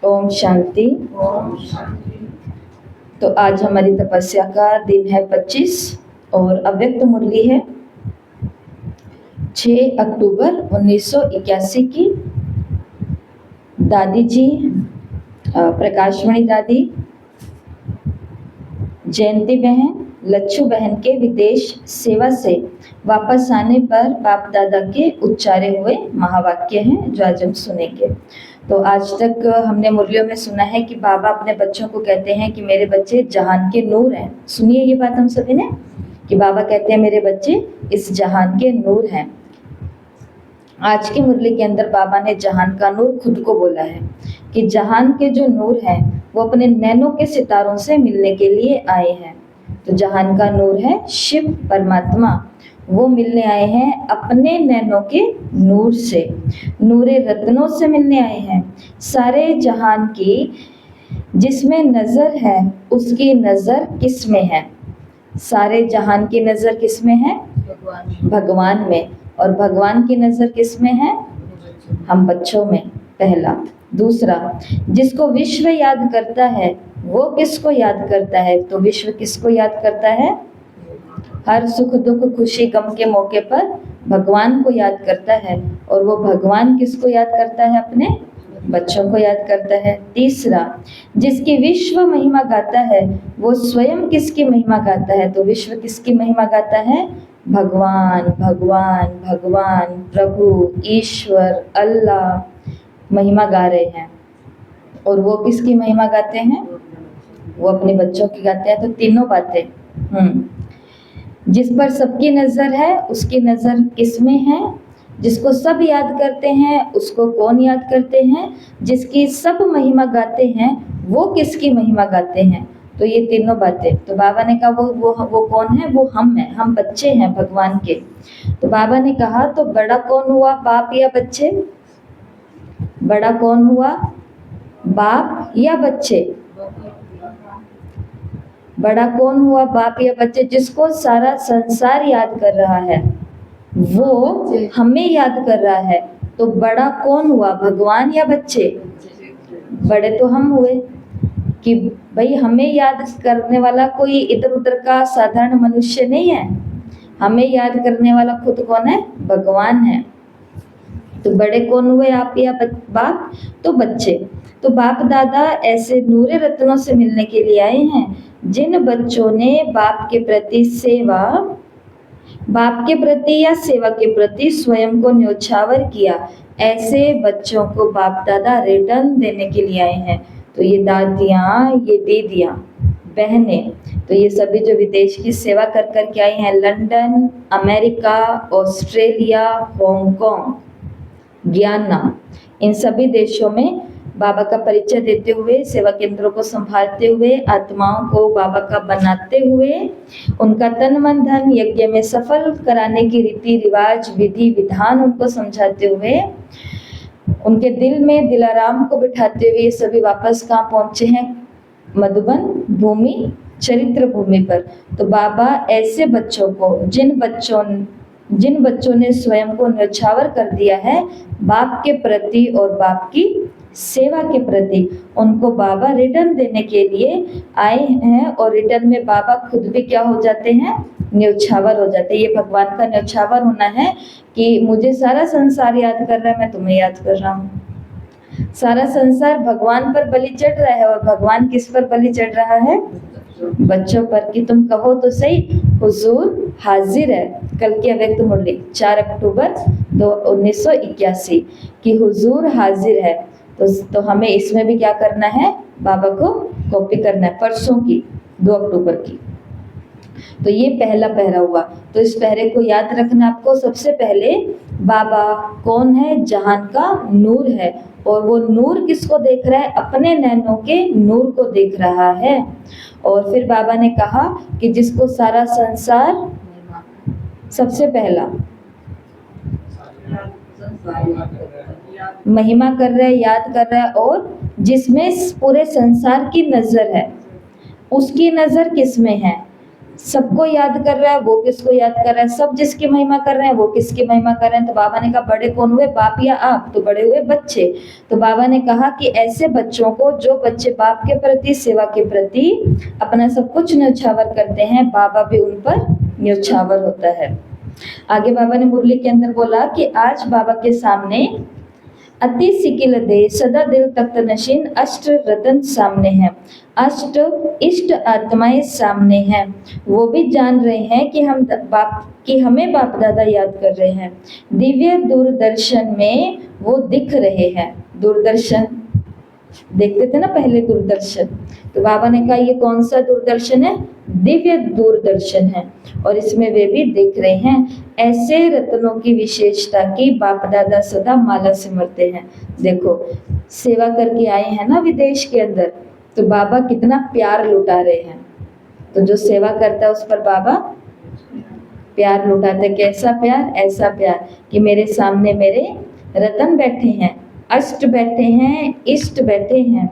ओम शांति। ओम शांति। तो आज हमारी तपस्या का दिन है 25 और अव्यक्त मुरली है 6 अक्टूबर 1981 की। दादी जी प्रकाशमणि दादी, जयंती बहन, लच्छू बहन के विदेश सेवा से वापस आने पर बाप दादा के उच्चारे हुए महावाक्य हैं जो आज हम सुनेंगे। तो आज तक हमने मुरलियों में सुना है कि बाबा अपने बच्चों को कहते हैं कि मेरे बच्चे जहान के नूर हैं। सुनिए ये बात हम सभी ने कि बाबा कहते हैं मेरे बच्चे इस जहान के नूर हैं। आज की मुरली के अंदर बाबा ने जहान का नूर खुद को बोला है कि जहान के जो नूर हैं वो अपने नैनों के सितारों से मिलने के लिए आए हैं। तो जहान का नूर है शिव परमात्मा, वो मिलने आए हैं अपने नैनों के नूर से, नूरे रत्नों से मिलने आए हैं। सारे जहान की जिसमें नज़र है उसकी नज़र किस में है? सारे जहान की नज़र किस में है? भगवान में। और भगवान की नज़र किस में है? हम बच्चों में, पहला। दूसरा, जिसको विश्व याद करता है वो किसको याद करता है? तो विश्व किसको याद करता है? हर सुख दुख खुशी गम के मौके पर भगवान को याद करता है। और वो भगवान किसको याद करता है? अपने बच्चों को याद करता है। तीसरा, जिसकी विश्व महिमा गाता है वो स्वयं किसकी महिमा गाता है? तो विश्व किसकी महिमा गाता है? भगवान भगवान भगवान, प्रभु, ईश्वर, अल्लाह महिमा गा रहे हैं। और वो किसकी महिमा गाते हैं? वो अपने बच्चों की गाते हैं। तो तीनों बातें। जिस पर सबकी नज़र है उसकी नज़र किस में है? जिसको सब याद करते हैं उसको कौन याद करते हैं? जिसकी सब महिमा गाते हैं वो किसकी महिमा गाते हैं? तो ये तीनों बातें। तो बाबा ने कहा वो कौन है? वो हम हैं, हम बच्चे हैं भगवान के। तो बाबा ने कहा तो बड़ा कौन हुआ, बाप या बच्चे? बड़ा कौन हुआ, बाप या बच्चे? बड़ा कौन हुआ, बाप या बच्चे? जिसको सारा संसार याद कर रहा है वो हमें याद कर रहा है। तो बड़ा कौन हुआ, भगवान या बच्चे? बड़े तो हम हुए कि भाई हमें याद करने वाला कोई इधर उधर का साधारण मनुष्य नहीं है, हमें याद करने वाला खुद कौन है? भगवान है। तो बड़े कौन हुए, आप या बाप? तो बच्चे। तो बाप दादा ऐसे नूरे रत्नों से मिलने के लिए आए हैं जिन बच्चों ने बाप के प्रति सेवा, बाप के प्रति या सेवा के प्रति स्वयं को न्योछावर किया। ऐसे बच्चों को बाप दादा रिटर्न देने के लिए आए हैं। तो ये दादियाँ, ये दीदियाँ, बहनें, तो ये सभी जो विदेश की सेवा कर कर के आई हैं, लंदन, अमेरिका, ऑस्ट्रेलिया, हांगकांग, गियाना, इन सभी देशों में बाबा का परिचय देते हुए, सेवा केंद्रों को संभालते हुए, आत्माओं को बाबा का बनाते हुए, उनका तन मन धन यज्ञ में सफल कराने की रीति रिवाज विधि विधान उनको समझाते हुए, उनके दिल में दिलाराम को बिठाते हुए सभी वापस कहाँ पहुँचे हैं? मधुबन भूमि, चरित्र भूमि पर। तो बाबा ऐसे बच्चों को, जिन बच्चों ने स्वयं को न्यौछावर कर दिया है बाप के प्रति और बाप की सेवा के प्रति, उनको बाबा रिटर्न देने के लिए आए हैं। और रिटर्न में बाबा खुद भी क्या हो जाते हैं? न्यौछावर हो जाते हैं। ये भगवान का न्यौछावर होना है कि मुझे सारा संसार याद कर रहा है, मैं तुम्हें याद कर रहा हूँ। सारा संसार भगवान पर बलि चढ़ रहा है और भगवान किस पर बलि चढ़ रहा है? बच्चों पर। कि तुम कहो तो सही, हुजूर हाजिर है। कल की अव्यक्त मुरली 4 अक्टूबर 1981 कि हुजूर हाजिर है। तो हमें इसमें भी क्या करना है? बाबा को कॉपी करना है। परसों की 2 अक्टूबर की। तो ये पहला पहरा हुआ। तो इस पहरे को याद रखना आपको। सबसे पहले बाबा कौन है? जहान का नूर है। और वो नूर किसको देख रहा है? अपने नैनों के नूर को देख रहा है। और फिर बाबा ने कहा कि जिसको सारा संसार, सबसे पहला महिमा कर रहा है, याद कर रहा है, और जिसमें पूरे संसार की नज़र है, उसकी नज़र किस में है? सबको याद कर रहा है, वो किसको याद कर रहा है? सब जिसकी महिमा कर रहे हैं, वो किसकी महिमा कर रहे हैं? तो बाबा ने कहा बड़े कौन हुए, बाप या आप? तो बड़े हुए बच्चे। तो बाबा ने कहा कि ऐसे बच्चों को, जो बच्चे बाप के प्रति, सेवा के प्रति अपना सब कुछ न्यौछावर करते हैं, बाबा भी उन पर न्यौछावर होता है। आगे बाबा ने मुरली के अंदर बोला कि आज बाबा के सामने अति सिकिल दे सदा दिल तख्त नशीन अष्ट रतन सामने हैं, अष्ट इष्ट आत्माएं सामने हैं। वो भी जान रहे हैं कि हमें बाप दादा याद कर रहे हैं। दिव्य दूरदर्शन में वो दिख रहे हैं। दूरदर्शन देखते थे ना पहले, दूरदर्शन। तो बाबा ने कहा ये कौन सा दूरदर्शन है? दिव्य दूरदर्शन है, और इसमें वे भी दिख रहे हैं। ऐसे रत्नों की विशेषता की बाप दादा सदा माला सिमरते हैं। देखो, सेवा करके आए हैं ना विदेश के अंदर, तो बाबा कितना प्यार लुटा रहे हैं। तो जो सेवा करता है उस पर बाबा प्यार लुटाते। कैसा प्यार? ऐसा प्यार कि मेरे सामने मेरे रतन बैठे हैं, अष्ट बैठे हैं, इष्ट बैठे हैं,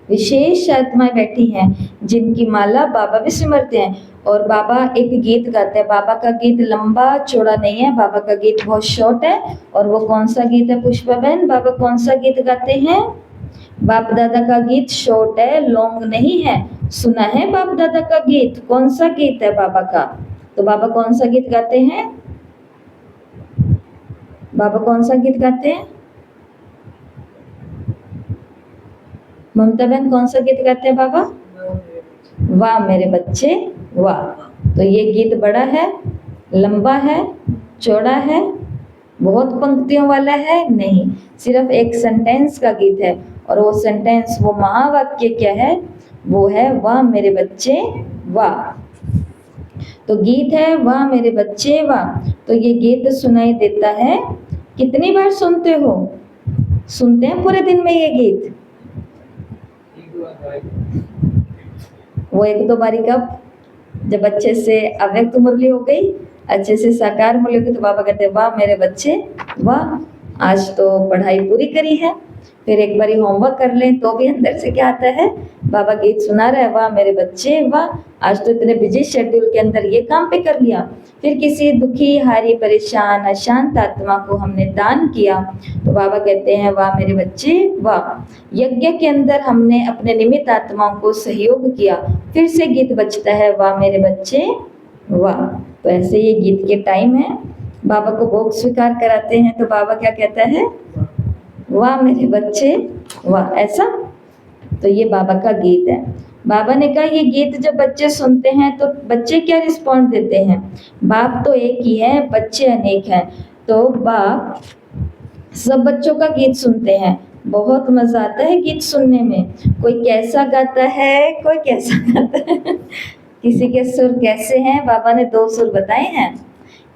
विशेष आत्माएं बैठी हैं, जिनकी माला बाबा भी सिमरते हैं। और बाबा एक गीत गाते हैं। बाबा का गीत लंबा चौड़ा नहीं है, बाबा का गीत बहुत शॉर्ट है। और वो कौन सा गीत है पुष्पा बहन? बाबा कौन सा गीत गाते हैं? बाप दादा का गीत शॉर्ट है, लॉन्ग नहीं है। सुना है बाप दादा का गीत? कौन सा गीत है बाबा का? तो बाबा कौन सा गीत गाते हैं? बाबा कौन सा गीत गाते हैं? ममता बहन कौन सा गीत गाते हैं बाबा? वाह मेरे बच्चे वाह। तो ये गीत बड़ा है, लंबा है, चौड़ा है, बहुत पंक्तियों वाला है नहीं, सिर्फ एक सेंटेंस का गीत है। और वो सेंटेंस, वो महावाक्य क्या है? वो है वाह मेरे बच्चे वाह। तो गीत है वाह मेरे बच्चे वाह। तो ये गीत सुनाई देता है। कितनी बार सुनते हो? सुनते हैं पूरे दिन में ये गीत? वो एक दो बारी कब? जब अच्छे से अव्यक्त मुरली हो गई, अच्छे से साकार मुरली हो गई, तो बाबा कहते हैं वाह मेरे बच्चे वाह, आज तो पढ़ाई पूरी करी है। फिर एक बारी होमवर्क कर लें तो भी अंदर से क्या आता है? बाबा गीत सुना रहा है वाह मेरे बच्चे वाह, आज तो इतने बिजी शेड्यूल के अंदर ये काम पे कर लिया। फिर किसी दुखी, हारी, परेशान, अशांत आत्मा को हमने दान किया, तो बाबा कहते हैं वाह मेरे बच्चे वाह। यज्ञ के अंदर हमने अपने निमित्त आत्माओं को सहयोग किया, फिर से गीत बजता है वाह मेरे बच्चे वाह। तो ऐसे ये गीत के टाइम है, बाबा को भोग स्वीकार कराते हैं तो बाबा क्या कहता है? वाह मेरे बच्चे वाह। ऐसा तो ये बाबा का गीत है। बाबा ने कहा ये गीत जब बच्चे सुनते हैं तो बच्चे क्या रिस्पॉन्ड देते हैं? बाप तो एक ही है, बच्चे अनेक हैं। तो बाप सब बच्चों का गीत सुनते हैं, बहुत मजा आता है गीत सुनने में। कोई कैसा गाता है, कोई कैसा गाता है। किसी के सुर कैसे हैं? बाबा ने 2 सुर बताए हैं।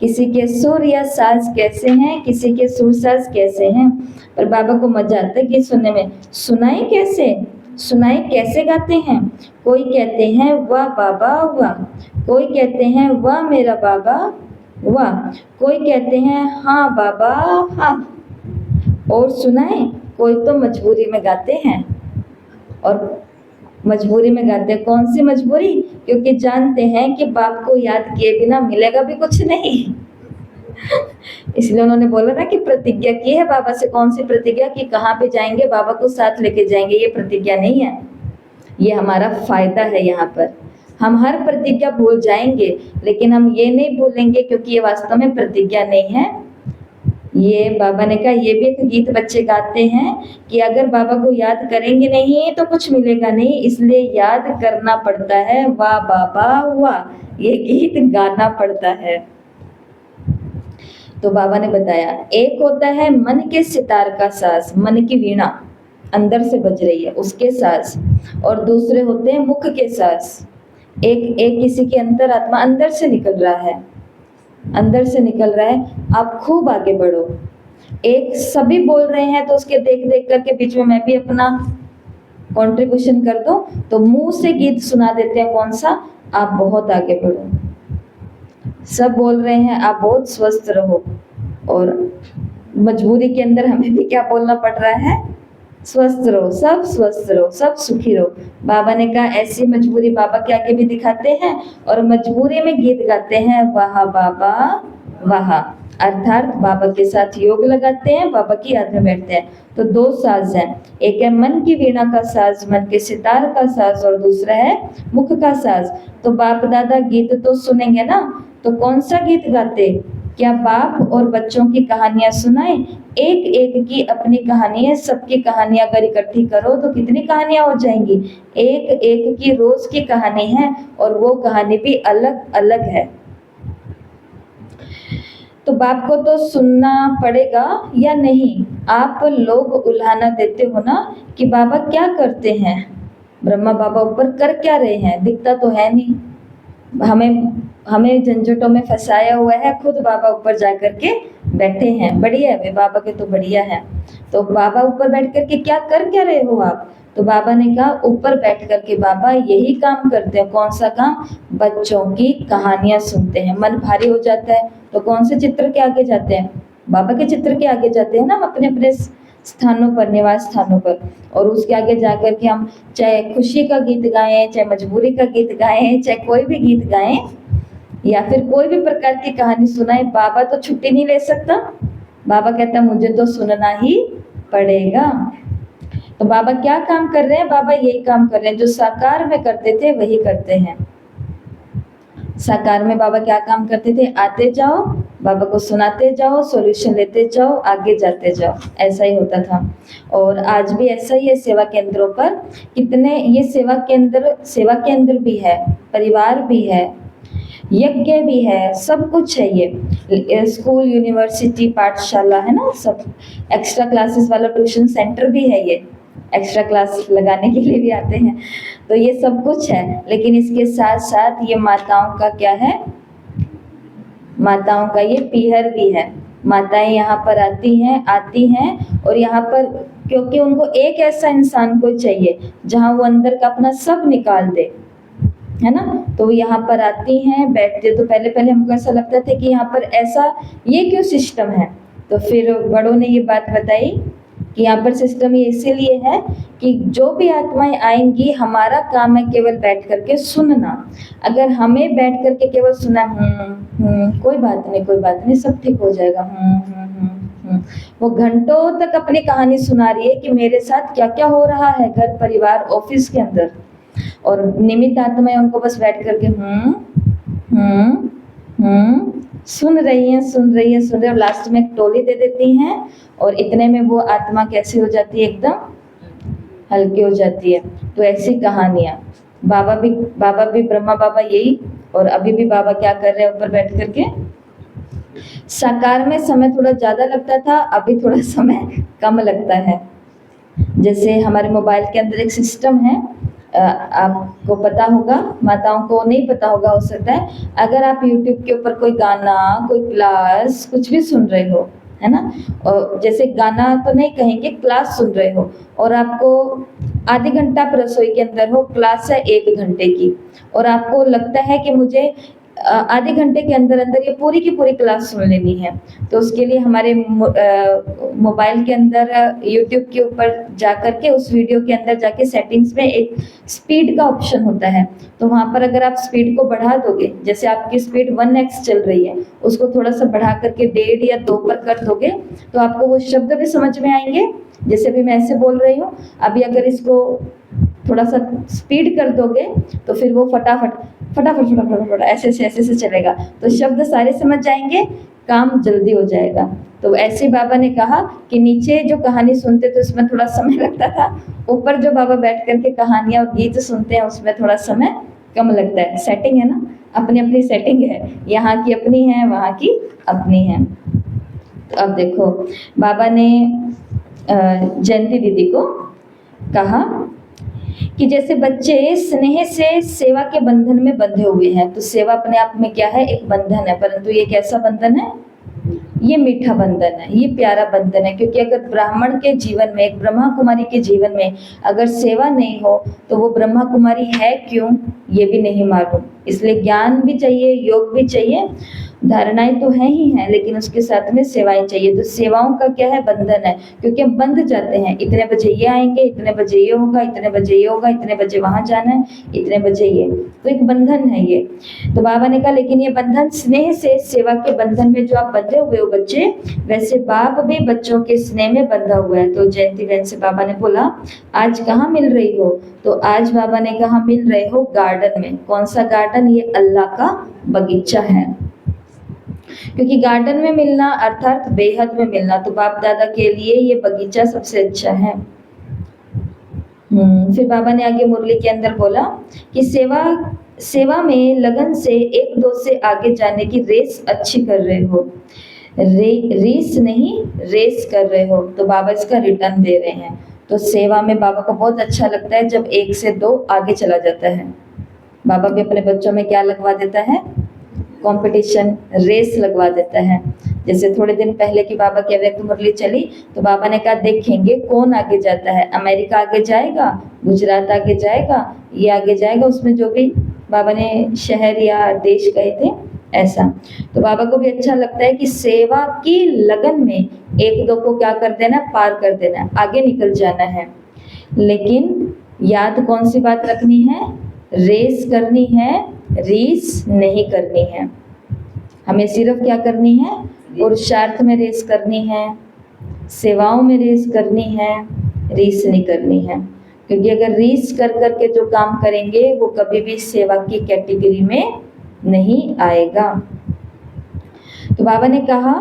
किसी के सुर या साज कैसे हैं, किसी के सुर साज कैसे हैं। पर बाबा को मजा आता है गीत सुनने में। सुनाई कैसे? सुनाई कैसे गाते हैं? कोई कहते हैं वाह बाबा वाह, कोई कहते हैं वाह मेरा बाबा वाह, कोई कहते हैं हाँ बाबा हाँ। और सुनाए, कोई तो मजबूरी में गाते हैं। और मजबूरी में गाते हैं, कौन सी मजबूरी? क्योंकि जानते हैं कि बाप को याद किए बिना मिलेगा भी कुछ नहीं। इसलिए उन्होंने बोला ना कि प्रतिज्ञा की है बाबा से। कौन सी प्रतिज्ञा? कि कहाँ पे जाएंगे बाबा को साथ लेके जाएंगे। ये प्रतिज्ञा नहीं है, ये हमारा फायदा है। यहाँ पर हम हर प्रतिज्ञा भूल जाएंगे, लेकिन हम ये नहीं भूलेंगे क्योंकि ये वास्तव में प्रतिज्ञा नहीं है। ये बाबा ने कहा, ये भी एक गीत बच्चे गाते हैं कि अगर बाबा को याद करेंगे नहीं तो कुछ मिलेगा नहीं, इसलिए याद करना पड़ता है। वाह बाबा वाह, ये गीत गाना पड़ता है। तो बाबा ने बताया, एक होता है मन के सितार का साज, मन की वीणा अंदर से बज रही है उसके साज, और दूसरे होते हैं मुख के साज। एक किसी के अंतर आत्मा अंदर से निकल रहा है, अंदर से निकल रहा है, आप खूब आगे बढ़ो। एक सभी बोल रहे हैं तो उसके देख देख करके बीच में मैं भी अपना कंट्रीब्यूशन कर दूं, तो मुंह से गीत सुना देते हैं कौन सा? आप बहुत आगे बढ़ो। सब बोल रहे हैं आप बहुत स्वस्थ रहो, और मजबूरी के अंदर हमें भी क्या बोलना पड़ रहा है? स्वस्थ रहो, सब स्वस्थ रहो, सब सुखी रहो। बाबा ने कहा ऐसी मजबूरी बाबा के आगे भी दिखाते हैं और मजबूरी में गीत गाते हैं, वाह बाबा वाह, अर्थात बाबा के साथ योग लगाते हैं, बाबा की याद में बैठते हैं। तो दो साज हैं, एक है मन की वीणा का साज, मन के सितार का साज, और दूसरा है मुख का साज। तो बाप दादा गीत तो सुनेंगे ना, तो कौन सा गीत गाते? क्या बाप और बच्चों की कहानियां सुनाए? एक एक की अपनी कहानी है, सबकी कहानियां अगर इकट्ठी करो तो कितनी कहानियां हो जाएंगी? एक एक की रोज की कहानी है, और वो कहानी भी अलग अलग है। तो बाप को तो सुनना पड़ेगा या नहीं? आप लोग उल्हाना देते हो ना कि बाबा क्या करते हैं, ब्रह्मा बाबा ऊपर कर क्या रहे हैं, दिखता तो है नहीं। हमें झंझटों में फंसाया हुआ है, खुद बाबा ऊपर जा करके बैठे हैं। बढ़िया है वे, बाबा के तो बढ़िया है। तो बाबा ऊपर बैठ करके क्या कर क्या रहे हो आप? तो बाबा ने कहा ऊपर बैठ करके बाबा यही काम करते हैं। कौन सा काम? बच्चों की कहानियां सुनते हैं। मन भारी हो जाता है तो कौन से चित्र के आगे जाते हैं? बाबा के चित्र के आगे जाते हैं ना, अपने अपने स्थानों पर, निवास स्थानों पर। और उसके आगे जाकर के हम चाहे खुशी का गीत गाएं, चाहे मजबूरी का गीत गाएं, चाहे कोई भी गीत गाएं, या फिर कोई भी प्रकार की कहानी सुनाए, बाबा तो छुट्टी नहीं ले सकता। बाबा कहता मुझे तो सुनना ही पड़ेगा। तो बाबा क्या काम कर रहे हैं? बाबा यही काम कर रहे हैं जो साकार में करते थे वही करते हैं। साकार में बाबा क्या काम करते थे? आते जाओ, बाबा को सुनाते जाओ, सॉल्यूशन लेते जाओ, आगे जाते जाओ, ऐसा ही होता था। और आज भी ऐसा ही है सेवा केंद्रों पर। कितने ये सेवा केंद्र भी है, परिवार भी है, यज्ञ भी है, सब कुछ है। ये स्कूल, यूनिवर्सिटी, पाठशाला है ना, सब एक्स्ट्रा क्लासेस वाला ट्यूशन सेंटर भी है। ये एक्स्ट्रा क्लास लगाने के लिए भी आते हैं। तो ये सब कुछ है, लेकिन इसके साथ साथ ये माताओं का क्या है? माताओं का ये पीहर भी है। माताएं यहाँ पर आती हैं और यहाँ पर क्योंकि उनको एक ऐसा इंसान को चाहिए जहाँ वो अंदर का अपना सब निकाल दे, है ना। तो वो यहाँ पर आती हैं, बैठते। तो पहले पहले हमको ऐसा लगता था कि यहाँ पर ऐसा ये क्यों सिस्टम है। तो फिर बड़ों ने ये बात बताई कि यहाँ पर सिस्टम ये इसीलिए है कि जो भी आत्माएं आएंगी, हमारा काम है केवल बैठ करके सुनना। अगर हमें बैठ करके केवल सुना कोई बात नहीं, सब ठीक हो जाएगा, वो घंटों तक अपनी कहानी सुना रही है कि मेरे साथ क्या क्या हो रहा है घर, परिवार, ऑफिस के अंदर। और निमित्त आत्माएं उनको बस बैठ करके सुन रही हैं, और लास्ट में एक टोली दे देती हैं, और इतने में वो आत्मा कैसी हो जाती है? एकदम हल्की हो जाती है। तो ऐसी कहानियां बाबा भी ब्रह्मा बाबा यही, और अभी भी बाबा क्या कर रहे हैं ऊपर बैठ करके। साकार में समय थोड़ा ज्यादा लगता था, अभी थोड़ा समय कम लगता है। जैसे हमारे मोबाइल के अंदर एक सिस्टम है, आपको पता होगा, माताओं को नहीं पता होगा हो सकता है। अगर आप YouTube के ऊपर कोई गाना, कोई क्लास, कुछ भी सुन रहे हो, है ना, और जैसे गाना तो नहीं कहेंगे, क्लास सुन रहे हो, और आपको आधे घंटा आप रसोई के अंदर हो, क्लास है 1 घंटे की, और आपको लगता है कि मुझे आधे घंटे के अंदर अंदर ये पूरी की पूरी क्लास सुन लेनी है। तो उसके लिए हमारे मोबाइल के अंदर YouTube के ऊपर जा करके उस वीडियो के अंदर जाके सेटिंग्स में एक स्पीड का ऑप्शन होता है। तो वहाँ पर अगर आप स्पीड को बढ़ा दोगे, जैसे आपकी स्पीड 1x चल रही है, उसको थोड़ा सा बढ़ा करके 1.5 या 2 पर कर दोगे, तो आपको वो शब्द भी समझ में आएंगे। जैसे अभी मैं ऐसे बोल रही हूँ, अभी अगर इसको थोड़ा सा स्पीड कर दोगे तो फिर वो फटाफट ऐसे से चलेगा, तो शब्द सारे समझ जाएंगे, काम जल्दी हो जाएगा। तो ऐसे बाबा ने कहा कि नीचे जो कहानी सुनते थे उसमें थोड़ा समय लगता था, ऊपर जो बाबा बैठ करके कहानियां और गीत सुनते हैं उसमें थोड़ा समय कम लगता है। सेटिंग है ना, अपनी अपनी सेटिंग है, यहाँ की अपनी है, वहाँ की अपनी है। तो अब देखो, बाबा ने जयंती दीदी को कहा कि जैसे बच्चे स्नेह से सेवा के बंधन में बंधे हुए हैं, तो सेवा अपने आप में क्या है? एक बंधन है, परंतु ये कैसा बंधन है? ये मीठा बंधन है, ये प्यारा बंधन है। क्योंकि अगर ब्राह्मण के जीवन में, एक ब्रह्मा कुमारी के जीवन में अगर सेवा नहीं हो तो वो ब्रह्मा कुमारी है क्यों, ये भी नहीं मालूम। इसलिए ज्ञान भी चाहिए, योग भी चाहिए, धारणाएं तो हैं ही हैं, लेकिन उसके साथ में सेवाएं चाहिए। तो सेवाओं का क्या है, बंधन है, क्योंकि हम बंध जाते हैं। इतने बजे ये आएंगे, इतने बजे ये होगा, इतने बजे ये होगा, इतने बजे वहां जाना है, इतने बजे ये, तो एक बंधन है ये। तो बाबा ने कहा लेकिन ये बंधन स्नेह से, सेवा के बंधन में जो आप बंधे हुए हो बच्चे, वैसे बाप भी बच्चों के स्नेह में बंधा हुआ है। तो जयंती बहन से बाबा ने बोला आज कहाँ मिल रही हो? तो आज बाबा ने कहा मिल रहे हो गार्डन में। कौन सा गार्डन? ये अल्लाह का बगीचा है। क्योंकि गार्डन में मिलना अर्थात बेहद में मिलना, तो बाप दादा के लिए ये बगीचा सबसे अच्छा है। फिर बाबा ने आगे मुरली के अंदर बोला कि सेवा में लगन से एक दो से आगे जाने की रेस अच्छी कर रहे हो, रेस नहीं रेस कर रहे हो। तो बाबा इसका रिटर्न दे रहे हैं। तो सेवा में बाबा को बहुत अच्छा लगता है जब एक से दो आगे चला जाता है। बाबा भी अपने बच्चों में क्या लगवा देता है? कंपटीशन, रेस लगवा देता है। जैसे थोड़े दिन पहले की बाबा की अव्यक्त मुरली चली, तो बाबा ने कहा देखेंगे कौन आगे जाता है, अमेरिका आगे जाएगा, गुजरात आगे जाएगा, ये आगे जाएगा, उसमें जो भी बाबा ने शहर या देश कहे थे ऐसा। तो बाबा को भी अच्छा लगता है कि सेवा की लगन में एक दो को क्या कर देना, पार कर देना, आगे निकल जाना है। लेकिन याद कौन सी बात रखनी है? रेस करनी है, रीस नहीं करनी है। हमें सिर्फ क्या करनी है? पुरुषार्थ में रेस करनी है, सेवाओं में रेस करनी है, रीस नहीं करनी है। क्योंकि अगर रीस कर करके जो काम करेंगे वो कभी भी सेवा की कैटेगरी में नहीं आएगा। तो बाबा ने कहा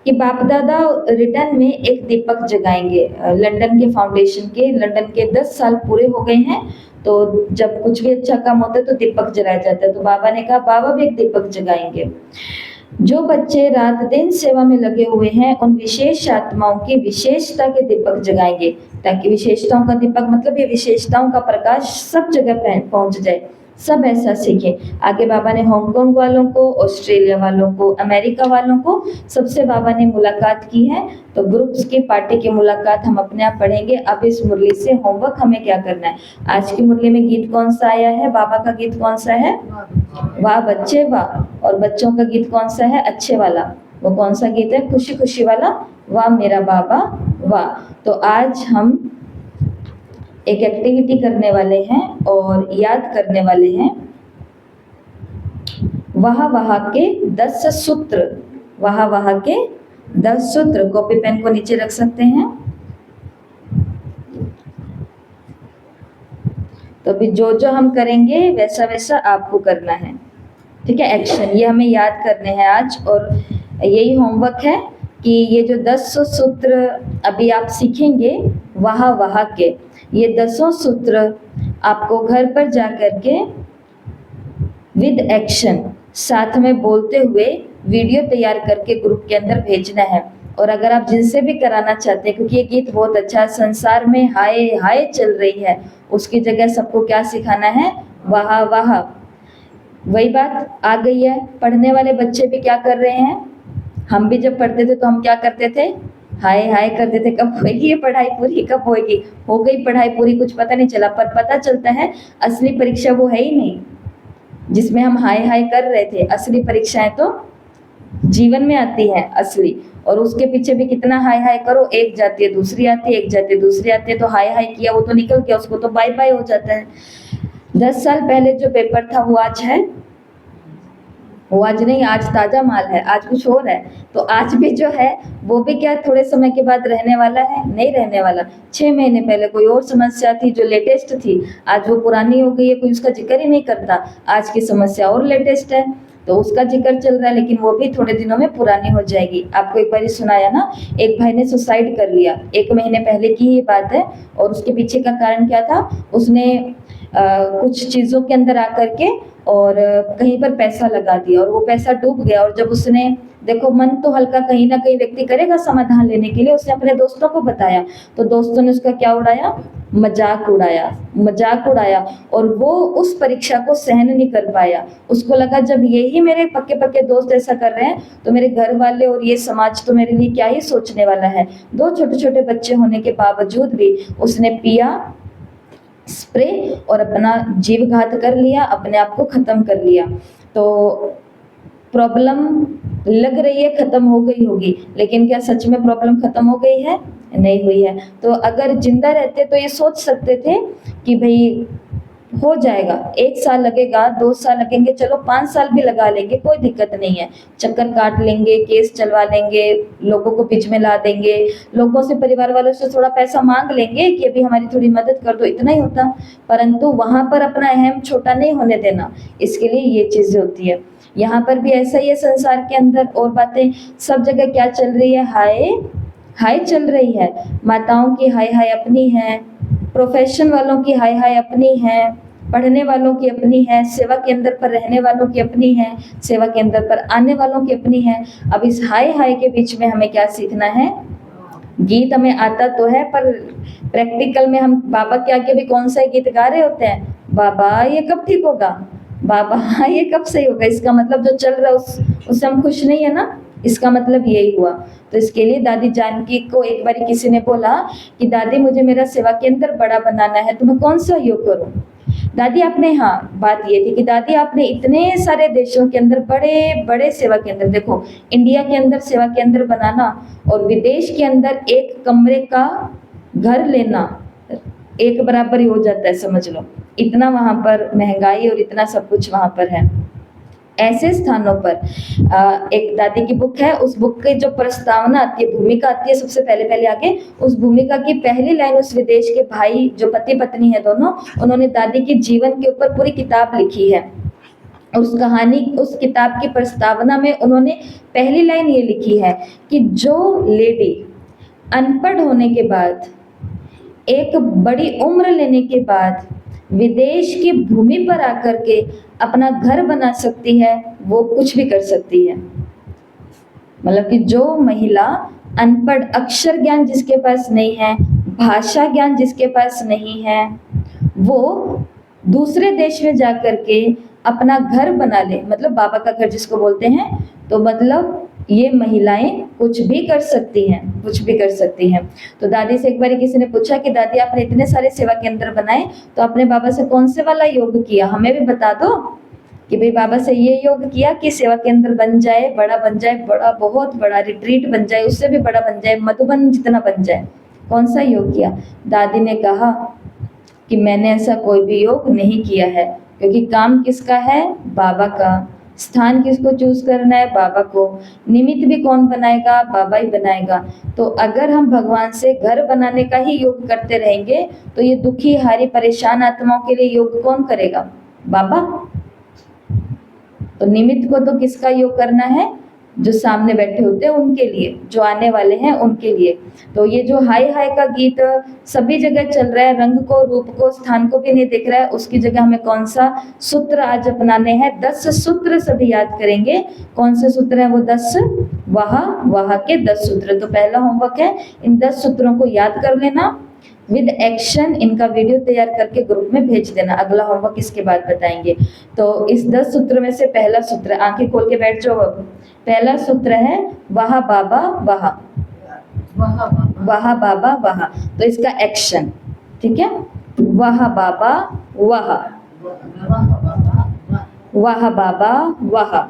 कि बाप दादा रिटर्न में एक दीपक जगाएंगे। लंदन के फाउंडेशन के, लंदन के 10 साल पूरे हो गए हैं, तो जब कुछ भी अच्छा काम होता है तो दीपक जलाया जाता है। तो बाबा ने कहा बाबा भी एक दीपक जगाएंगे। जो बच्चे रात दिन सेवा में लगे हुए हैं उन विशेष आत्माओं की विशेषता के दीपक जगाएंगे, ताकि विशेषताओं का दीपक मतलब ये विशेषताओं का प्रकाश सब जगह पहुंच जाए, सब ऐसा सीखे। आगे बाबा ने हांगकांग वालों को, ऑस्ट्रेलिया वालों को, अमेरिका वालों को, सबसे बाबा ने मुलाकात की है। तो ग्रुप्स की पार्टी की मुलाकात हम अपने आप पढ़ेंगे। अब इस मुरली से होमवर्क हमें क्या करना है? आज की मुरली में गीत कौन सा आया है? बाबा का गीत कौन सा है? वाह बच्चे वाह। और बच्चों का गीत कौन सा है? अच्छे वाला। वो कौन सा गीत है? खुशी खुशी वाला, वाह मेरा बाबा वाह। तो आज हम एक एक्टिविटी करने वाले हैं और याद करने वाले हैं वाह वाह के 10 सूत्र। वाह वाह के 10 सूत्र। कॉपी पेन को नीचे रख सकते हैं। तो अभी जो जो हम करेंगे वैसा वैसा आपको करना है, ठीक है? एक्शन ये हमें याद करने हैं आज, और यही होमवर्क है कि ये जो 10 सूत्र अभी आप सीखेंगे वाह वाह के, ये 10 सूत्र आपको घर पर जा कर के विद एक्शन साथ में बोलते हुए वीडियो तैयार करके ग्रुप के अंदर भेजना है। और अगर आप जिनसे भी कराना चाहते हैं, क्योंकि ये गीत बहुत अच्छा, संसार में हाय हाय चल रही है, उसकी जगह सबको क्या सिखाना है? वाह वाह। वही बात आ गई है। पढ़ने वाले बच्चे भी क्या कर रहे हैं? हम भी जब पढ़ते थे तो हम क्या करते थे? हाय हाय करते थे। कब होगी ये पढ़ाई पूरी? कब होगी? हो गई पढ़ाई पूरी, कुछ पता नहीं चला। पर पता चलता है असली परीक्षा वो है ही नहीं जिसमें हम हाय हाय कर रहे थे। असली परीक्षाएं तो जीवन में आती है असली, और उसके पीछे भी कितना हाय हाय करो, एक जाती है दूसरी आती है, एक जाती है दूसरी आती है। तो हाय हाय किया वो तो निकल गया, उसको तो बाय बाय हो जाता है। 10 साल पहले जो पेपर था वो आज है? वो आज नहीं, आज ताजा माल है, आज कुछ और है। तो आज भी जो है वो भी क्या थोड़े समय के बाद रहने वाला है? नहीं रहने वाला। 6 महीने पहले कोई और समस्या थी जो लेटेस्ट थी, आज वो पुरानी हो गई है, कोई उसका जिक्र ही नहीं करता। आज की समस्या और लेटेस्ट है तो उसका जिक्र चल रहा है, लेकिन वो भी थोड़े दिनों में पुरानी हो जाएगी। आपको एक बार सुनाया ना, एक भाई ने सुसाइड कर लिया, 1 महीने पहले की ही बात है। और उसके पीछे का कारण क्या था? उसने कुछ चीज़ों के अंदर आकर के और कहीं पर पैसा लगा दिया और वो पैसा डूब गया। और जब उसने, देखो मन तो हल्का कहीं ना कहीं व्यक्ति करेगा समाधान लेने के लिए, उसने अपने दोस्तों को बताया तो दोस्तों ने उसका क्या उड़ाया? मजाक उड़ाया, मजाक उड़ाया। और वो उस परीक्षा को सहन नहीं कर पाया। उसको लगा जब यही मेरे पक्के पक्के दोस्त ऐसा कर रहे हैं तो मेरे घर वाले और ये समाज तो मेरे लिए क्या ही सोचने वाला है। 2 छोटे छोटे बच्चे होने के बावजूद भी उसने पिया स्प्रे और अपना जीव घात कर लिया, अपने आप को खत्म कर लिया। तो प्रॉब्लम लग रही है खत्म हो गई होगी, लेकिन क्या सच में प्रॉब्लम खत्म हो गई है? नहीं हुई है। तो अगर जिंदा रहते तो ये सोच सकते थे कि भाई हो जाएगा, 1 साल लगेगा, 2 साल लगेंगे, चलो 5 साल भी लगा लेंगे, कोई दिक्कत नहीं है, चक्कर काट लेंगे, केस चलवा लेंगे, लोगों को बीच में ला देंगे, लोगों से, परिवार वालों से थोड़ा पैसा मांग लेंगे कि अभी हमारी थोड़ी मदद कर दो, इतना ही होता। परंतु वहां पर अपना अहम छोटा नहीं होने देना, इसके लिए ये चीजें होती है। यहाँ पर भी ऐसा ही है संसार के अंदर। और बातें सब जगह क्या चल रही है? हाय हाय चल रही है। माताओं की हाय हाय अपनी है, प्रोफेशन वालों की हाय हाय अपनी है, पढ़ने वालों की अपनी है, सेवा के अंदर पर रहने वालों की अपनी है, सेवा के अंदर पर आने वालों की अपनी है। अब इस हाय हाय के बीच में हमें क्या सीखना है? गीत हमें आता तो है, पर प्रैक्टिकल में हम बाबा के आगे भी कौन सा गीत गा रहे होते हैं? बाबा ये कब ठीक होगा, बाबा ये कब सही होगा। इसका मतलब जो चल रहा है उससे हम खुश नहीं है ना, इसका मतलब यही हुआ। तो इसके लिए दादी जानकी को एक बार किसी ने बोला कि दादी मुझे मेरा सेवा केंद्र बड़ा बनाना है, तो मैं कौन सा योग करूं? दादी आपने, हाँ बात ये थी कि दादी आपने इतने सारे देशों के अंदर बड़े बड़े सेवा केंद्र, देखो इंडिया के अंदर सेवा केंद्र बनाना और विदेश के अंदर एक कमरे का घर लेना एक बराबर ही हो जाता है, समझ लो। इतना वहां पर महंगाई और इतना सब कुछ वहां पर है। ऐसे स्थानों पर एक दादी की बुक है, उस बुक की जो प्रस्तावना आती है, भूमिका आती है, सबसे पहले पहले आगे उस भूमिका की पहली लाइन उस विदेश के भाई जो पति पत्नी है दोनों, उन्होंने दादी के जीवन के ऊपर पूरी किताब लिखी है। उस कहानी, उस किताब की प्रस्तावना में उन्होंने पहली लाइन ये लिखी है कि जो लेडी अनपढ़ होने के बाद, एक बड़ी उम्र लेने के बाद विदेश की भूमि पर आकर के अपना घर बना सकती है, वो कुछ भी कर सकती है। मतलब कि जो महिला अनपढ़, अक्षर ज्ञान जिसके पास नहीं है, भाषा ज्ञान जिसके पास नहीं है, वो दूसरे देश में जाकर के अपना घर बना ले, मतलब बाबा का घर जिसको बोलते हैं, तो मतलब ये महिलाएं कुछ भी कर सकती हैं, कुछ भी कर सकती हैं। तो दादी से एक बार किसी ने पूछा कि दादी आपने इतने सारे सेवा केंद्र बनाए, तो आपने बाबा से कौन से वाला योग किया, हमें भी बता दो। कि भाई बाबा से ये योग किया कि सेवा केंद्र बन जाए, बड़ा बन जाए, बड़ा बहुत बड़ा रिट्रीट बन जाए, उससे भी बड़ा बन जाए, मधुबन जितना बन जाए। कौन सा योग किया? दादी ने कहा कि मैंने ऐसा कोई भी योग नहीं किया है, क्योंकि काम किसका है? बाबा का। स्थान किसको चूज करना है? बाबा को। निमित्त भी कौन बनाएगा? बाबा ही बनाएगा। तो अगर हम भगवान से घर बनाने का ही योग करते रहेंगे, तो ये दुखी, हारी, परेशान आत्माओं के लिए योग कौन करेगा? बाबा। तो निमित्त को तो किसका योग करना है? जो सामने बैठे होते हैं उनके लिए, जो आने वाले हैं उनके लिए। तो ये जो हाय हाय का गीत सभी जगह चल रहा है, रंग को, रूप को, स्थान को भी नहीं देख रहा है, उसकी जगह हमें कौन सा सूत्र आज अपनाने हैं? 10 सूत्र सभी याद करेंगे। कौन से सूत्र है वो? 10 वाह के 10 सूत्र। तो पहला होमवर्क है इन 10 सूत्रों को याद कर लेना विद एक्शन। इनका वीडियो तैयार करके ग्रुप में भेज देना। अगला होमवर्क इसके बाद बताएंगे। तो इस 10 सूत्र में से पहला सूत्र, आंखें खोल के बैठ जाओ अब। पहला सूत्र है वाह बाबा वाह, वाह बाबा वाह। तो इसका एक्शन, ठीक है? वाह बाबा वाह, वाह बाबा वाह,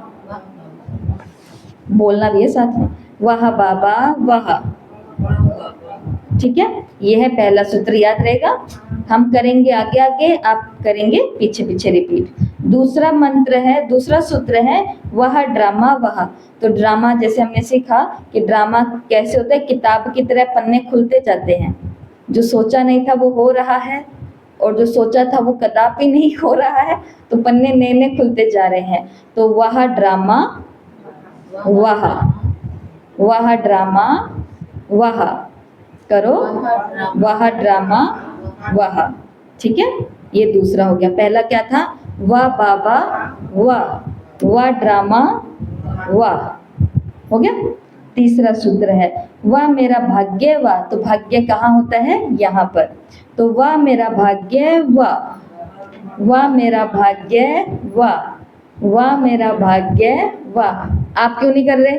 बोलना भी है साथ में, वाह बाबा वाह। ठीक है, ये है पहला सूत्र, याद रहेगा। हम करेंगे आगे आगे, आप करेंगे पीछे पीछे रिपीट। दूसरा मंत्र है, दूसरा सूत्र है वह ड्रामा वह। तो ड्रामा जैसे हमने सीखा कि ड्रामा कैसे होता है, किताब की तरह पन्ने खुलते जाते हैं। जो सोचा नहीं था वो हो रहा है, और जो सोचा था वो कदापि नहीं हो रहा है, तो पन्ने नए नए खुलते जा रहे हैं। तो वह ड्रामा वह, वह ड्रामा वह, करो वह ड्रामा वह। ठीक है, ये दूसरा हो गया। पहला क्या था? वाह बाबा वाह, वाह ड्रामा वाह, हो गया। तीसरा सूत्र है वाह मेरा भाग्य वाह। तो भाग्य कहाँ होता है? यहाँ पर। तो वाह मेरा भाग्य वाह, वाह मेरा भाग्य वाह, वाह मेरा भाग्य वाह। आप क्यों नहीं कर रहे?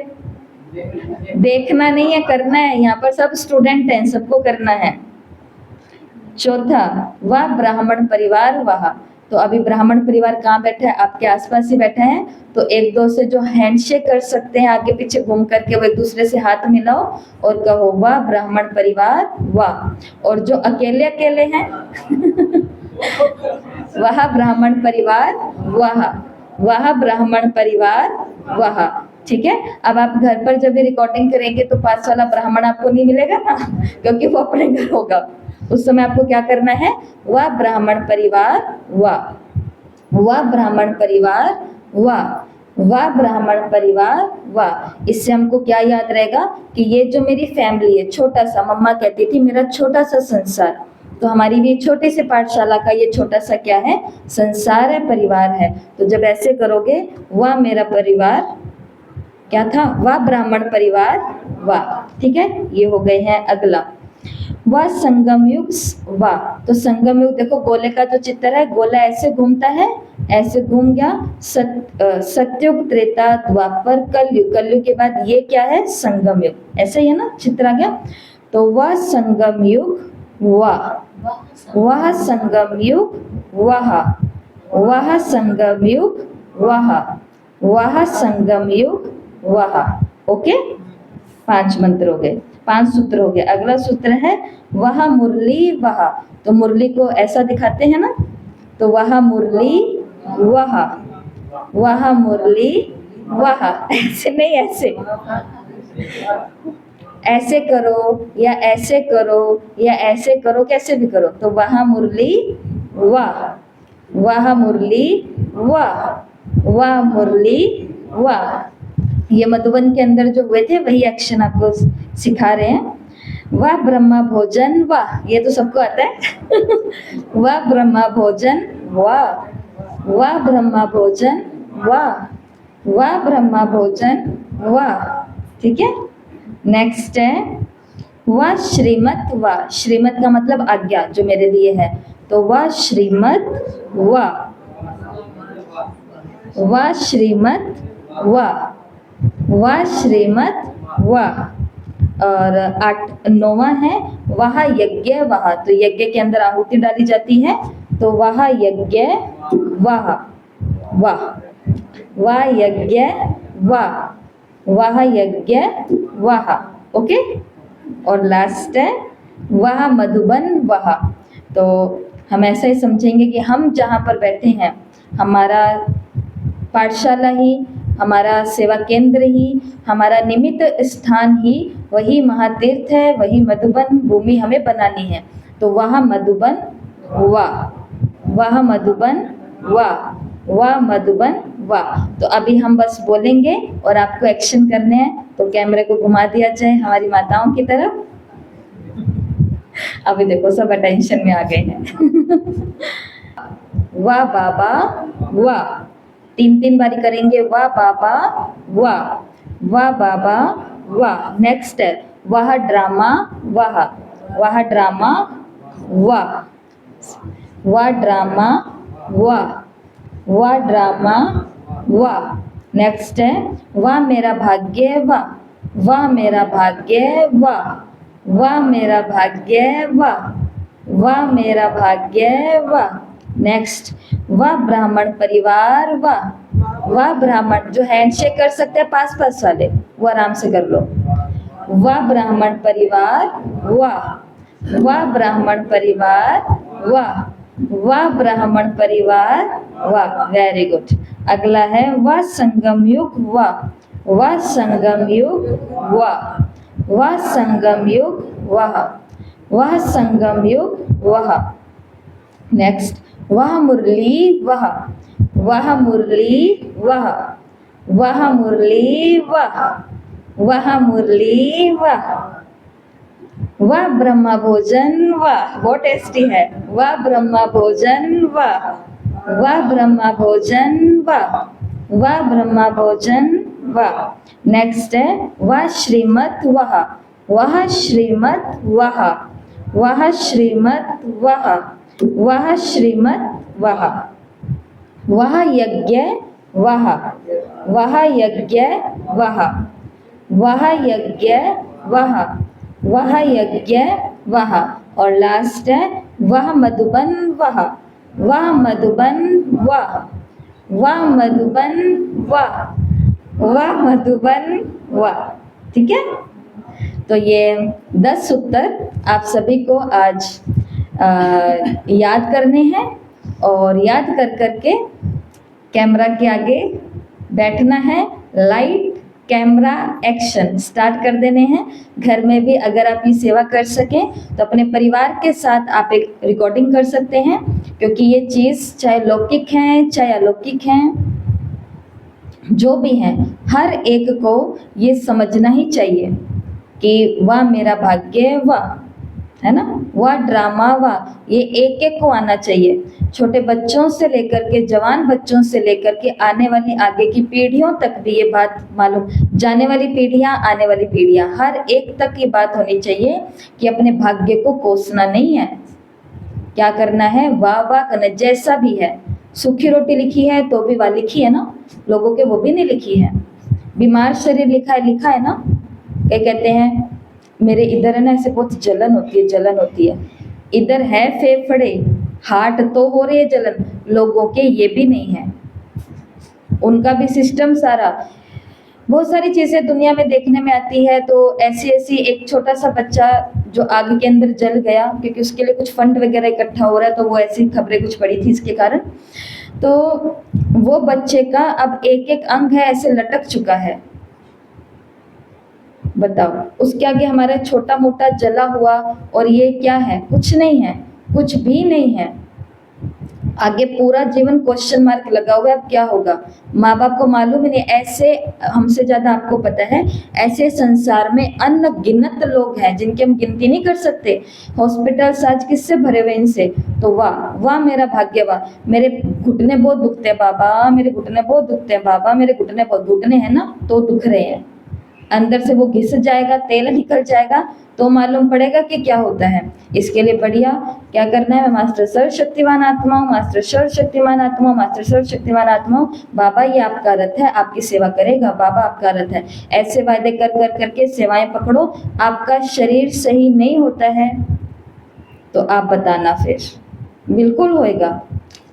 देखना नहीं है, करना है। यहाँ पर सब स्टूडेंट हैं, सबको करना है। चौथा, वाह ब्राह्मण परिवार वाह। तो अभी ब्राह्मण परिवार कहाँ बैठा है? आपके आसपास ही बैठा है। तो एक दो से जो हैंडशेक कर सकते हैं आगे पीछे घूम करके, वो एक दूसरे से हाथ मिलाओ और कहो वाह ब्राह्मण परिवार वाह। और जो अकेले अकेले हैं वह ब्राह्मण परिवार वाह, वह ब्राह्मण परिवार वाह। ठीक है। अब आप घर पर जब भी रिकॉर्डिंग करेंगे तो पास वाला ब्राह्मण आपको नहीं मिलेगा ना, क्योंकि वो अपने घर होगा। उस समय आपको क्या करना है? वह ब्राह्मण परिवार वाह, वह ब्राह्मण परिवार वाह, वह ब्राह्मण परिवार वाह। इससे हमको क्या याद रहेगा कि ये जो मेरी फैमिली है, छोटा सा, मम्मा कहती थी मेरा छोटा सा संसार, तो हमारी भी छोटी सी पाठशाला का ये छोटा सा क्या है? संसार है, परिवार है। तो जब ऐसे करोगे, वह मेरा परिवार क्या था? वह ब्राह्मण परिवार वाह। ठीक है, ये हो गए हैं। अगला वह संगम युग वाह। तो संगम युग देखो, गोले का जो चित्र है, गोला ऐसे घूमता है, ऐसे घूम गया। सत्युग, त्रेता, द्वापर, कलयुग, कलयुग के बाद ये क्या है? संगम युग। ऐसे ही है ना, चित्र आ गया। तो वह संगम युग वाह, वह संगम युग वाह, वह संगम युग वाह, वह संगम युग वाह। ओके, 5 मंत्र हो गए, 5 सूत्र हो गए। अगला सूत्र है वह मुरली वह। तो मुरली को ऐसा दिखाते हैं ना, तो वह मुरली वह, वह मुरली वह। ऐसे नहीं, ऐसे ऐसे करो या ऐसे करो या ऐसे करो, कैसे भी करो। तो वह मुरली वाह, वह मुरली वाह, वह मुरली वाह। ये मधुबन के अंदर जो हुए थे वही एक्शन आपको सिखा रहे हैं। वह ब्रह्मा भोजन वाह, ये तो सबको आता है वह ब्रह्मा भोजन वाह, वह ब्रह्मा भोजन वाह, वह ब्रह्मा भोजन वाह। ठीक है। नेक्स्ट है वह श्रीमत वाह। श्रीमत का मतलब आज्ञा, जो मेरे लिए है। तो वह श्रीमत वाह, वह श्रीमत वाह, वह श्रीमत वाह। और 9वां है वह यज्ञ वाह। तो यज्ञ के अंदर आहुति डाली जाती है, तो वह यज्ञ वाह, वाह, वह यज्ञ वाह, वह यज्ञ वाह। ओके। और लास्ट है वह मधुबन वाह। तो हम ऐसा ही समझेंगे कि हम जहाँ पर बैठे हैं, हमारा पाठशाला ही, हमारा सेवा केंद्र ही, हमारा निमित्त स्थान ही वही महातीर्थ है, वही मधुबन भूमि हमें बनानी है। तो वह मधुबन वाह, वह मधुबन वाह, वह मधुबन वाह। तो अभी हम बस बोलेंगे और आपको एक्शन करने हैं। तो कैमरे को घुमा दिया जाए हमारी माताओं की तरफ। अभी देखो सब अटेंशन में आ गए हैं वाह बाबा वाह। 3 बारी करेंगे। वाह बाबा वाह, वाह बाबा वाह। नेक्स्ट है वह ड्रामा वाह, वह ड्रामा वाह, वह ड्रामा वाह, वह ड्रामा वाह। नेक्स्ट है वह मेरा भाग्य वाह, वह मेरा भाग्य वाह, वह मेरा भाग्य वाह, वह मेरा भाग्य वाह। नेक्स्ट वह ब्राह्मण परिवार वाह, वह ब्राह्मण, जो हैंडशेक कर सकते हैं पास पास वाले वो आराम से कर लो। वह ब्राह्मण परिवार वाह, वह ब्राह्मण परिवार वाह, वह ब्राह्मण परिवार वाह। Very good. अगला है वह संगम युग वाह, वह संगम युग वाह, वह संगम युग वाह, वह संगम युग वाह। नेक्स्ट वह मुरली वाह, वह मुरली वाह, वह मुरली वाह, वह मुरली वाह। वह ब्रह्मा भोजन वाह, बहुत टेस्टी है। वह ब्रह्मा भोजन वाह, वह ब्रह्मा भोजन वाह, वह ब्रह्मा भोजन वाह। नेक्स्ट है वह श्रीमत वाह, वह श्रीमत वाह, वह श्रीमत वाह, वह श्रीमत वाह। वह यज्ञ वाह, वह यज्ञ वाह, वह यज्ञ वाह, वह यज्ञ वाह। और लास्ट है वह मधुबन वाह, वाह मधुबन वाह, वाह मधुबन वाह, वाह मधुबन वाह। ठीक है, तो ये 10 उत्तर आप सभी को आज याद करने हैं और याद कर करके कैमरा के आगे बैठना है। लाइट कैमरा एक्शन स्टार्ट कर देने हैं। घर में भी अगर आप ये सेवा कर सकें तो अपने परिवार के साथ आप एक रिकॉर्डिंग कर सकते हैं, क्योंकि ये चीज़ चाहे लौकिक है चाहे अलौकिक है, जो भी है, हर एक को ये समझना ही चाहिए कि वाह मेरा भाग्य वाह, है ना, वाह ड्रामा वाह, ये एक एक को आना चाहिए। छोटे बच्चों से लेकर के जवान बच्चों से लेकर के आने वाली आगे की पीढ़ियों तक भी ये बात मालूम, जाने वाली पीढ़ियां, आने वाली पीढ़ियां, हर एक तक ये बात होनी चाहिए कि अपने भाग्य को कोसना नहीं है। क्या करना है, वाह वाह करना, जैसा भी है। सूखी रोटी लिखी है तो भी वाह लिखी है ना, लोगों के वो भी नहीं लिखी है। बीमार शरीर लिखा है ना। क्या कहते हैं, मेरे इधर है ना ऐसे बहुत जलन होती है, इधर है फेफड़े, हार्ट तो हो रही है जलन, लोगों के ये भी नहीं है, उनका भी सिस्टम सारा। बहुत सारी चीज़ें दुनिया में देखने में आती है। तो ऐसी एक छोटा सा बच्चा जो आग के अंदर जल गया, क्योंकि उसके लिए कुछ फंड वगैरह इकट्ठा हो रहा है, तो वो ऐसी खबरें कुछ पड़ी थी इसके कारण। तो वो बच्चे का अब एक एक अंग है ऐसे लटक चुका है। बताओ, उसके आगे हमारा छोटा मोटा जला हुआ, और ये क्या है, कुछ नहीं है, कुछ भी नहीं है। आगे पूरा जीवन क्वेश्चन मार्क लगा हुआ है, अब क्या होगा माँ बाप को मालूम ही नहीं। ऐसे हमसे ज़्यादा आपको पता है, ऐसे संसार में अनगिनत लोग हैं जिनकी हम गिनती नहीं कर सकते। हॉस्पिटल्स आज किससे भरे हुए इनसे। तो वाह वाह मेरा भाग्य वाह, मेरे घुटने बहुत दुखते हैं बाबा, मेरे घुटने बहुत दुखते हैं बाबा, मेरे घुटने बहुत, घुटने हैं ना तो दुख रहे हैं, अंदर से वो घिस जाएगा, तेल निकल जाएगा तो मालूम पड़ेगा कि क्या होता है। इसके लिए बढ़िया क्या करना है, मैं मास्टर सर्वशक्तिमान आत्मा हूँ, मास्टर सर्वशक्तिमान आत्मा हूँ, मास्टर सर्वशक्तिमान आत्मा हूँ। बाबा ये आपका रथ है, आपकी सेवा करेगा, बाबा आपका रथ है। ऐसे वायदे कर कर करके सेवाएं पकड़ो। आपका शरीर सही नहीं होता है तो आप बताना, फिर बिल्कुल होएगा।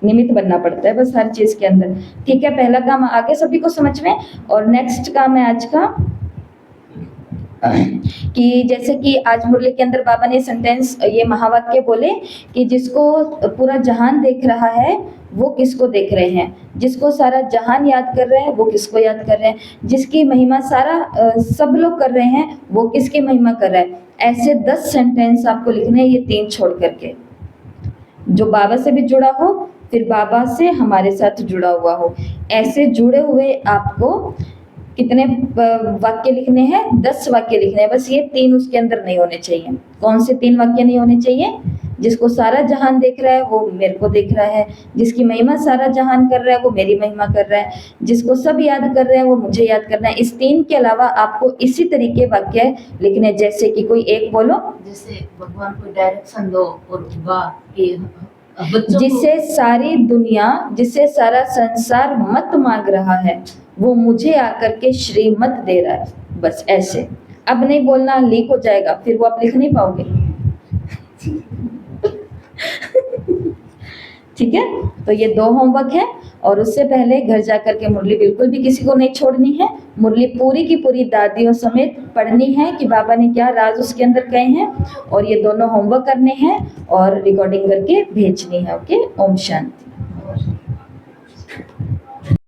निमित्त बनना पड़ता है बस हर चीज़ के अंदर। ठीक है, पहला काम आगे सभी को समझ में। और नेक्स्ट काम है आज का कि जैसे कि आज मुरली के अंदर बाबा ने सेंटेंस, ये महावाक्य बोले कि जिसको पूरा जहान देख रहा है वो किसको देख रहे हैं, जिसको सारा जहान याद कर रहे हैं वो किसको याद कर रहे हैं, जिसकी महिमा सारा सब लोग कर रहे हैं वो किसकी महिमा कर रहा है। ऐसे 10 सेंटेंस आपको लिखने हैं, ये 3 छोड़ करके, जो बाबा से भी जुड़ा हो, फिर बाबा से हमारे साथ जुड़ा हुआ हो। ऐसे जुड़े हुए आपको कितने वाक्य लिखने हैं, 10 वाक्य लिखने हैं। बस ये 3 उसके अंदर नहीं होने चाहिए। कौन से 3 वाक्य नहीं होने चाहिए, जिसको सारा जहान देख रहा है वो मेरे को देख रहा है, जिसकी महिमा सारा जहान कर रहा है वो मेरी महिमा कर रहा है, जिसको सब याद कर रहे हैं वो मुझे याद करना है। इस 3 के अलावा आपको इसी तरीके वाक्य लिखने, जैसे कि कोई एक बोलो, जैसे भगवान को डायरेक्शन दो और जिसे सारी दुनिया, जिसे सारा संसार मत मांग रहा है वो मुझे आकर के श्रीमत दे रहा है। बस ऐसे, अब नहीं बोलना, लीक हो जाएगा, फिर वो आप लिख नहीं पाओगे। ठीक है, तो ये 2 होमवर्क है। और उससे पहले घर जाकर के मुरली बिल्कुल भी किसी को नहीं छोड़नी है। मुरली पूरी की पूरी दादियों समेत पढ़नी है कि बाबा ने क्या राज उसके अंदर कहे हैं, और ये दोनों होमवर्क करने हैं और रिकॉर्डिंग करके भेजनी है। ओके, ओम शांति।